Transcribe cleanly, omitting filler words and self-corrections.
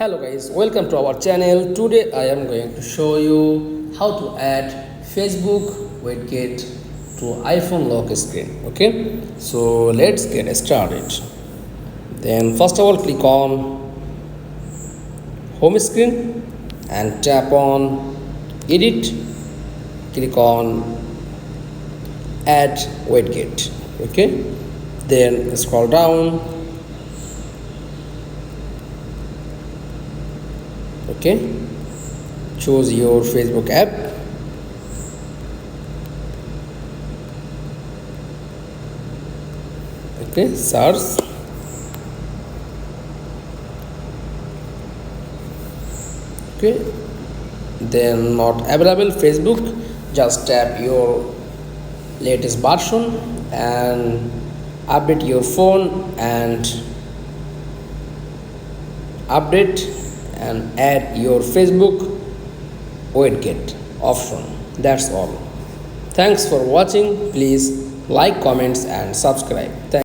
Hello guys, welcome to our channel. Today I am going to show you how to add Facebook widget to iPhone lock screen. Okay, so let's get started. Then first of all, click on home screen and tap on edit. Click on add widget. Okay, then scroll down. Okay, choose your Facebook app. Okay, search. Okay, then not available Facebook, just tap your latest version and update your phone and update and add your Facebook widget option. That's all. Thanks for watching. Please like, comments and subscribe.